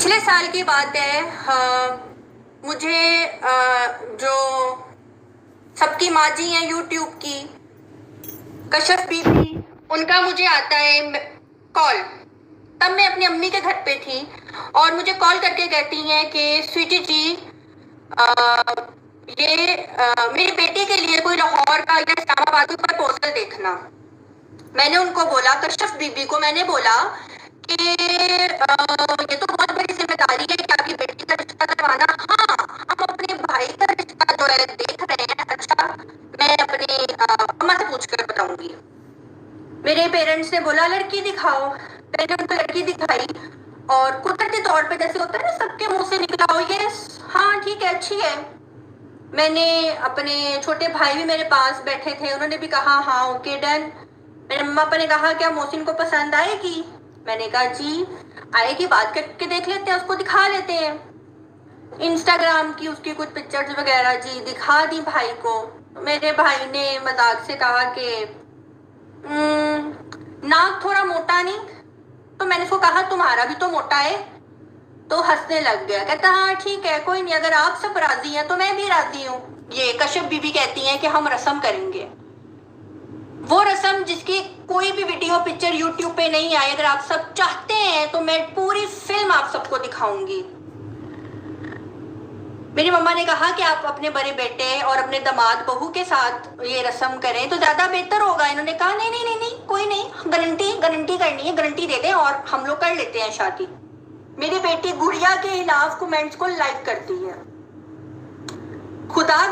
पिछले साल की बात है। मुझे जो सबकी माँ जी हैं यूट्यूब की, कश्यप बीबी, उनका मुझे आता है कॉल। तब मैं अपनी अम्मी के घर पे थी और मुझे कॉल करके कहती हैं कि स्वीटी जी, मेरी बेटी के लिए कोई लाहौर का या इस्लामाबाद का प्रपोजल देखना। मैंने उनको बोला, कश्यप बीबी को मैंने बोला कि ये तो बहुत बड़ी जिम्मेदारी है कि आपकी बेटी का रिश्ता करवाना। हाँ, हम अपने भाई का रिश्ता जो है देख रहे हैं। अच्छा, मैं अपनी अम्मा से पूछ कर बताऊंगी। मेरे पेरेंट्स ने बोला लड़की दिखाओ। मैंने उनको लड़की दिखाई और कुदरती तौर पे जैसे होता है ना, सबके मुंह से निकला हो यस, हाँ ठीक है, अच्छी है। मैंने अपने छोटे भाई भी मेरे पास बैठे थे, उन्होंने भी कहा हाँ ओके डन। मेरे मम्मा पापा ने कहा क्या मोहसिन को पसंद आएगी? मैंने कहा जी आएगी, बात करके देख लेते हैं, उसको दिखा लेते हैं। इंस्टाग्राम की उसकी कुछ पिक्चर्स वगैरह जी दिखा दी भाई को। मेरे भाई ने मजाक से कहा कि नाक थोड़ा मोटा नहीं? तो मैंने उसको कहा तुम्हारा भी तो मोटा है। तो हंसने लग गया, कहता हाँ ठीक है कोई नहीं, अगर आप सब राजी हैं तो मैं भी राजी हूँ। ये कश्यप बीबी कहती हैं कि हम रस्म करेंगे, वो रस्म जिसकी कोई भी वीडियो पिक्चर यूट्यूब पे नहीं आई। अगर आप सब चाहते हैं तो मैं पूरी फिल्म आप सबको दिखाऊंगी। मेरी मम्मा ने कहा कि आप अपने बड़े बेटे और अपने दामाद बहू के साथ ये रस्म करें तो ज्यादा बेहतर होगा। इन्होंने कहा नहीं नहीं नहीं नहीं, कोई नहीं, गारंटी करनी है, गारंटी दे दें और हम लोग कर लेते हैं शादी। मेरी बेटी गुड़िया के खिलाफ कमेंट्स को लाइक करती है। खुदा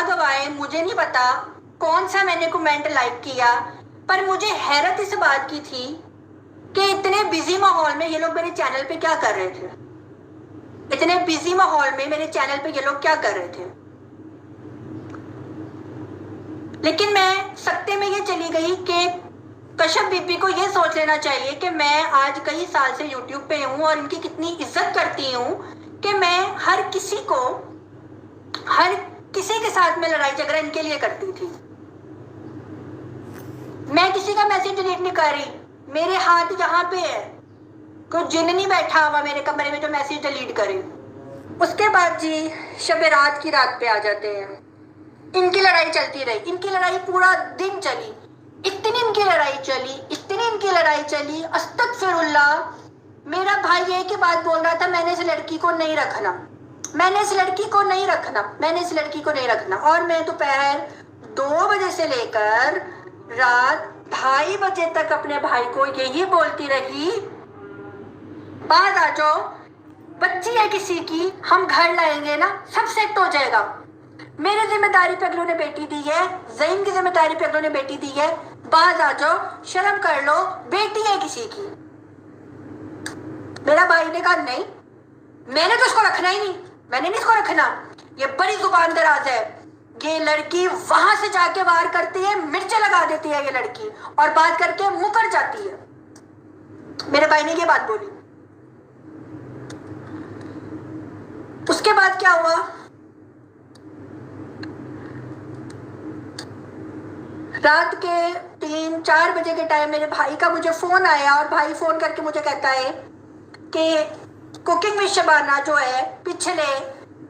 गवाए मुझे नहीं पता कौन सा मैंने कमेंट लाइक किया, पर मुझे हैरत इस बात की थी कि इतने बिजी माहौल में ये लोग मेरे चैनल पे क्या कर रहे थे। इतने बिजी माहौल में मेरे चैनल पे ये लोग क्या कर रहे थे। लेकिन मैं सत्ते में ये चली गई कि कश्यप बीबी को ये सोच लेना चाहिए कि मैं आज कई साल से यूट्यूब पे हूँ और इनकी कितनी इज्जत करती हूँ कि मैं हर किसी के साथ में लड़ाई झगड़ा इनके लिए करती थी। मैं किसी का मैसेज डिलीट नहीं कर रही, मेरे हाथ यहाँ पे है, कोई जिन नहीं बैठा हुआ मेरे कमरे में जो मैसेज डिलीट करे। उसके बाद जी शब रात की रात पे आ जाते हैं। इनकी लड़ाई चलती रही, इनकी लड़ाई पूरा दिन चली, इतनी इनकी लड़ाई चली, अस्तगफिरुल्लाह। मेरा भाई एक ही बात बोल रहा था, मैंने इस लड़की को नहीं रखना। और मैं दोपहर 2 बजे से लेकर रात 2:30 बजे तक अपने भाई को यही बोलती रही, बात आ जाओ, बच्ची है किसी की, हम घर लाएंगे ना, सब सेट हो जाएगा। मेरी जिम्मेदारी पे अगलों ने बेटी दी है, ज़हीन की जिम्मेदारी पे अगलों ने बेटी दी है, बाज आ जाओ, शर्म कर लो, बेटी है किसी की। मेरा भाई ने कहा नहीं, मैंने तो इसको रखना ही नहीं, मैंने नहीं इसको रखना, ये बड़ी जुबान दराज है। ये लड़की वहां से जाके वार करती है, मिर्चें लगा देती है ये लड़की और बात करके मुकर जाती है। मेरे भाई ने ये बात बोली। उसके बाद क्या हुआ, रात के 3-4 बजे के टाइम मेरे भाई का मुझे फोन आया और भाई फोन करके मुझे कहता है कि कुकिंग में शबाना जो है पिछले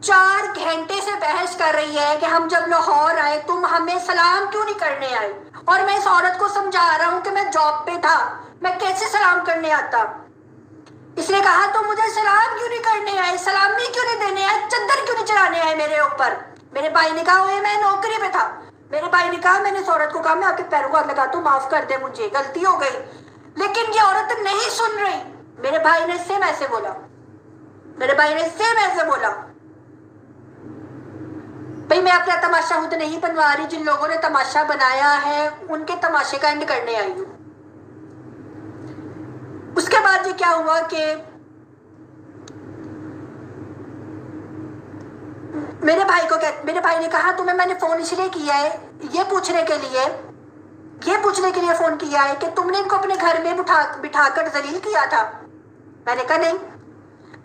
4 घंटे से बहस कर रही है कि हम जब लाहौर आए तुम हमें सलाम क्यों नहीं करने आए। और मैं इस औरत को समझा रहा हूं कि मैं जॉब पे था, मैं कैसे सलाम करने आता। इसने कहा तो मुझे सलाम क्यों नहीं करने आए, सलामी क्यों नहीं देने आए, चद्दर क्यों नहीं चढ़ाने आए मेरे ऊपर। मेरे भाई ने कहा मैं नौकरी पे था। मेरे भाई ने कहा मैंने इस औरत को कहा मैं आपके पैरों को हाथ लगाता हूँ, माफ कर दे, मुझे गलती हो गई। लेकिन ये औरत नहीं सुन रही। मेरे भाई ने सेम ऐसे बोला, भाई मैं अपना तमाशा खुद नहीं बनवा रही, जिन लोगों ने तमाशा बनाया है उनके तमाशे का एंड करने आई हूँ। उसके बाद ये क्या हुआ कि मेरे भाई ने कहा तुम्हें मैंने फोन इसलिए किया है, ये पूछने के लिए फोन किया है कि तुमने इनको अपने घर में बिठाकर जलील किया था। मैंने कहा नहीं।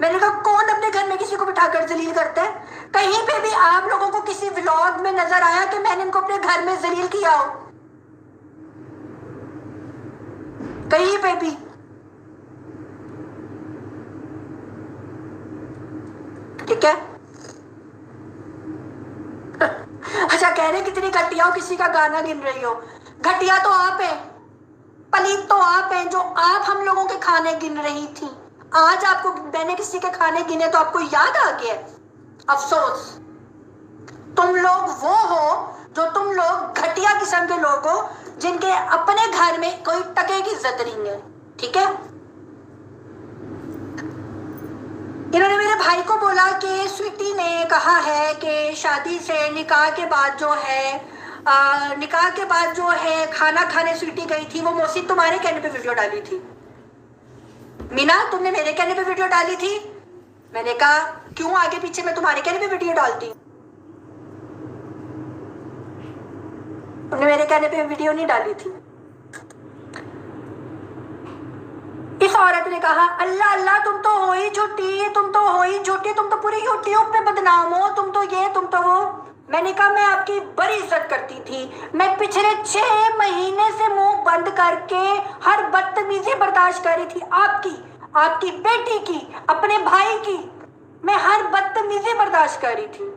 मैंने कहा कौन अपने घर में किसी को बिठाकर जलील करता है? कहीं पे भी आप लोगों को किसी व्लॉग में नजर आया कि मैंने इनको अपने घर में जलील किया हो? कहीं पे भी। ठीक है। अच्छा, कह रहे कितनी घटिया हो, किसी का गाना गिन रही हो। घटिया तो आप है, पलीत तो आप हैं, जो आप हम लोगों के खाने गिन रही थी। आज आपको मैंने किसी के खाने गिने तो आपको याद आ गया। अफसोस, तुम लोग वो हो जो तुम लोग घटिया किस्म के लोग हो, जिनके अपने घर में कोई टके की इज्जत नहीं है। ठीक है। इन्होंने मेरे भाई को बोला कि स्वीटी ने कहा है कि शादी से निकाह के बाद जो है निकाह के बाद जो है खाना खाने स्वीटी गई थी, वो मोहसिन तुम्हारे कहने पे वीडियो डाली थी। मीना, तुमने मेरे कहने पे वीडियो डाली थी। मैंने कहा क्यों आगे पीछे मैं तुम्हारे कहने पे वीडियो डालती हूँ, तुमने मेरे कहने पे वीडियो नहीं डाली थी। इस औरत ने कहा अल्लाह अल्लाह, तुम तो हो ही झूठी, तुम तो हो ही झूठी, तुम तो पूरी यूट्यूब पे बदनाम हो, तुम तो ये तुम तो वो। मैंने कहा मैं आपकी बड़ी इज्जत करती थी। मैं पिछले 6 महीने से मुंह बंद करके हर बदतमीजी बर्दाश्त कर रही थी, आपकी बेटी की, अपने भाई की। मैं हर बदतमीजी बर्दाश्त कर रही थी।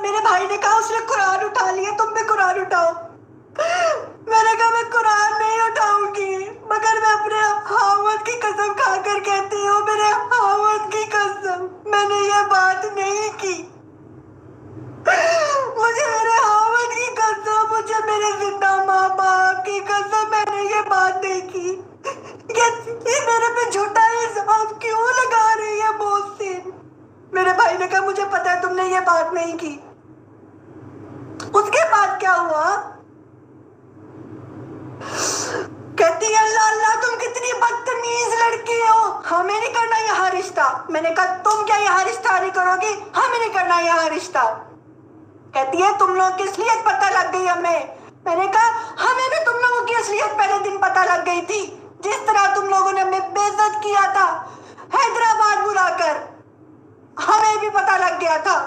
मेरे भाई ने कहा उसने कुरान उठा लिया, तुम भी कुरान उठाओ। मैंने कहा मैं कुरान नहीं उठाऊंगी, मगर मैं अपने हावत की कसम खाकर कहती हूँ, मेरे हावत की कसम, मैंने ये बात नहीं की। मुझे मेरे हावत की कसम, मुझे मेरे जिंदा माँ बाप की कसम, मैंने ये बात नहीं की। ये मेरे पे झूठा इल्जाम क्यों लगा रही है मोहसिन? मेरे भाई ने कहा मुझे पता है तुमने ये बात नहीं की। उसके बाद क्या हुआ? कहती है अल्लाह अल्लाह, तुम कितनी बदतमीज लड़की हो, हमें नहीं करना यहाँ रिश्ता। मैंने कहा तुम क्या यहाँ रिश्ता नहीं करोगी? हमें नहीं करना यहाँ रिश्ता। कहती है तुम लोगों की असलियत पता लग गई हमें। मैंने कहा हमें भी तुम लोगों की असलियत पहले दिन पता लग गई थी। जिस तरह तुम लोगों ने हमें बेइज्जत किया था हैदराबाद बुलाकर, हमें भी पता लग गया था।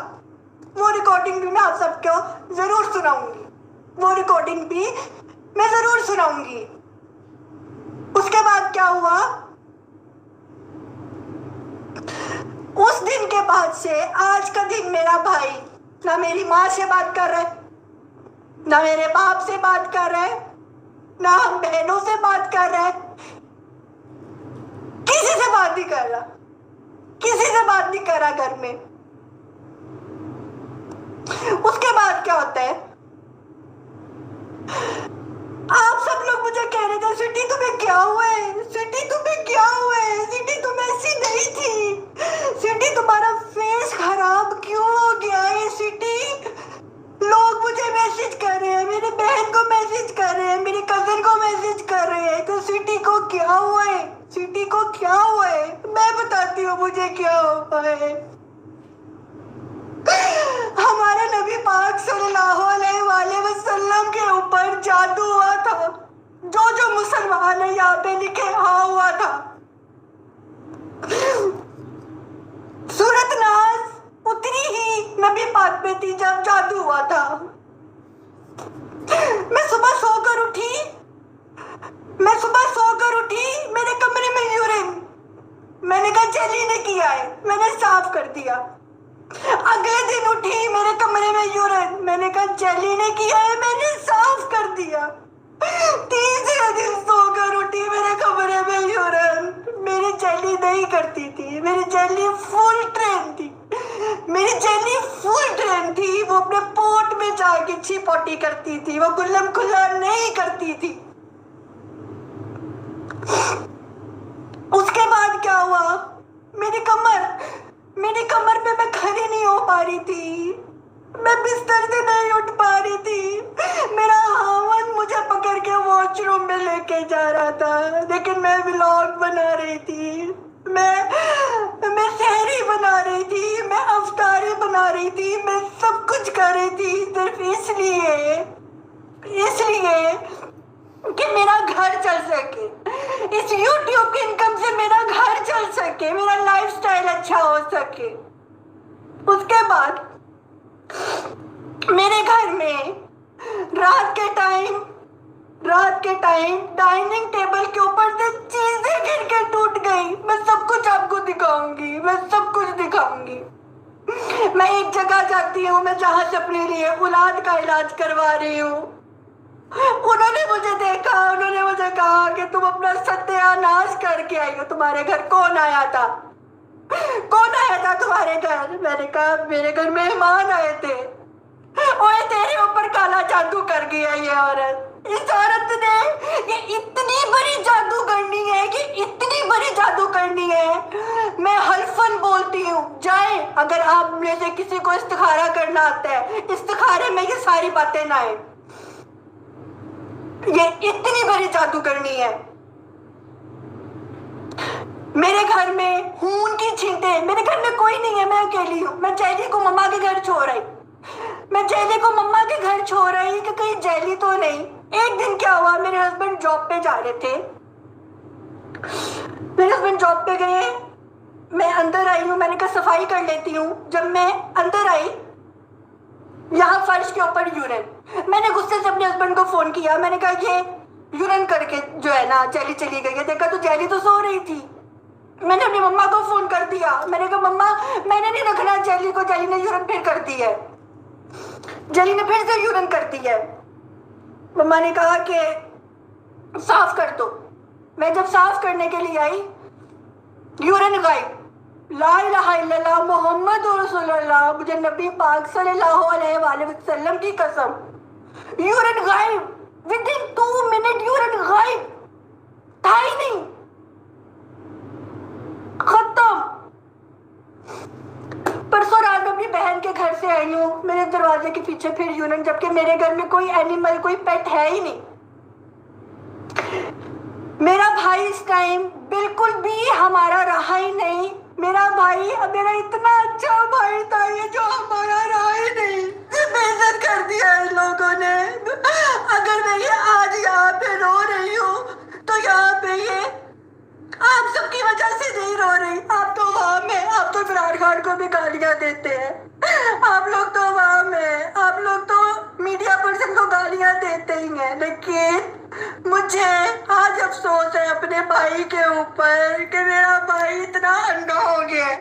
वो रिकॉर्डिंग भी मैं आप सबको जरूर सुनाऊंगी, वो रिकॉर्डिंग भी मैं जरूर सुनाऊंगी। उसके बाद क्या हुआ? उस दिन के बाद से आज का दिन मेरा भाई ना मेरी माँ से बात कर रहे, ना मेरे बाप से बात कर रहे, ना हम बहनों से बात कर रहे, किसी से बात नहीं कर रहा, किसी से बात नहीं कर रहा घर में। उसके बाद क्या होता है? आप सब लोग मुझे कह रहे थे स्वीटी तुम्हें क्या हुआ है, स्वीटी तुम्हें क्या हुआ है, स्वीटी तुम ऐसी नहीं थी, स्वीटी तुम्हारा फेस खराब क्यों हो गया है स्वीटी? लोग मुझे मैसेज कर रहे हैं, मेरी बहन को मैसेज कर रहे हैं, मेरी कजन को मैसेज कर रहे हैं कि स्वीटी को क्या हुआ है, स्वीटी को क्या हुआ है। मैं बताती हूँ मुझे क्या हुआ है। हमारे नबी पाक सल्लल्लाहु अलैहि वसल्लम के ऊपर जादू हुआ था। जो जो मुसलमान है यहाँ पे लिखे हाँ हुआ था। सूरत नाज उतनी ही नबी पाक पे थी जब जादू हुआ था। मैं सुबह सोकर उठी, मेरे कमरे में यूरिन, मैंने कहा जेली ने किया है, मैंने साफ कर दिया। अगले दिन उठी, मेरे कमरे में यूरिन, मैंने कहा जेली ने किया है, मैंने साफ कर दिया। तीसरे दिन सोकर उठी, मेरे कमरे में यूरिन, मेरी जेली नहीं करती थी, मेरी जेली फुल ट्रेन थी, मेरी जेली फुल ट्रेन थी। वो अपने पोट में जाके छी पोटी करती थी, वो गुल्लम खुल्ला नहीं करती थी। उसके बाद क्या हुआ? मेरी कमर पे मैं खड़ी नहीं हो पा रही थी, मैं बिस्तर से नहीं उठ पा रही थी। मेरा हावन मुझे पकड़ के वॉशरूम में लेके जा रहा था, लेकिन मैं व्लॉग बना रही थी, मैं सहरी बना रही थी, मैं अफ्तारी बना कर रही थी, मैं सब कुछ कर रही थी सिर्फ इसलिए कि मेरा घर चल सके, इस YouTube की इनकम से मेरा घर चल सके, मेरा लाइफस्टाइल अच्छा हो सके। उसके बाद मेरे घर में रात के टाइम डाइनिंग टेबल के ऊपर से चीजें गिर के टूट गई। मैं सब कुछ आपको दिखाऊंगी, मैं एक जगह जाती हूँ, मैं जहाँ से अपने लिए औलाद का इलाज करवा रही हूँ। उन्होंने मुझे देखा, उन्होंने मुझे कहा कि तुम अपना सत्यानाश करके आई हो। तुम्हारे घर कौन आया था तुम्हारे घर? मैंने कहा मेरे घर मेहमान आए थे। ओए तेरे ऊपर काला जादू कर गया ये औरत। इस औरत ने ये इतनी बड़ी जादू करनी है। मैं हल्फन बोलती हूँ, जाए अगर आप में से किसी को इस्तिखारा करना आता है, इस्तिखारे में ये सारी बातें ना आए। ये इतनी बड़ी जादू करनी है। मेरे घर में खून की छींटे, मेरे घर में कोई नहीं है, मैं अकेली हूँ। मैं जैली को मम्मा के घर छोड़ आई कि कहीं जैली तो नहीं। एक दिन क्या हुआ, मेरे हस्बैंड जॉब पे जा रहे थे, मेरे हस्बैंड जॉब पे गए, मैं अंदर आई हूँ, मैंने कहा सफाई कर लेती हूँ। जब मैं अंदर आई, यहाँ फर्श के ऊपर यूरिन। मैंने गुस्से से अपने हस्बैंड को फोन किया, मैंने कहा ये यूरिन करके जो है ना जैली चली गई है। देखा तो जैली तो सो रही थी। मैंने अपनी मम्मा को फोन कर दिया, मैंने कहा मम्मा मैंने नहीं रखना जैली को, जैली ने यूरिन फिर कर दी है, जैली ने फिर से यूरिन कर दी है। मम्मा ने कहा कि साफ कर दो। मैं जब साफ करने के लिए आई, यूरिन गायब। ला इलाहा इल्लल्लाह मोहम्मद रसूलुल्लाह, मुझे नबी पाक सल्लल्लाहु अलैहि वसल्लम की कसम, यूरिन गायब। विदिन 2 मिनट यूरिन गायब, था ही नहीं, खत्म। परसों रात में अपनी बहन के घर से आई हूँ, मेरे दरवाजे के पीछे फिर यूरिन, जबकि मेरे घर में कोई एनिमल, कोई पेट है ही नहीं। मेरा भाई इस टाइम बिल्कुल भी हमारा रहा ही नहीं। मेरा भाई, मेरा इतना अच्छा भाई था ये, जो हमारा रहा ही नहीं, बेइज्जत कर दिया इन लोगों ने। अगर मैं ये आज यहाँ पे रो रही हूँ तो यहाँ पे ये आप सबकी वजह से नहीं रो रही। आप तो वहां में, आप तो इमरान खान को भी गालियां देते हैं, आप लोग तो वहां में, आप लोग तो मीडिया पर्सन को गालियां देते ही हैं। लेकिन मुझे आज अफसोस है अपने भाई के ऊपर कि मेरा भाई इतना अंधा हो गया।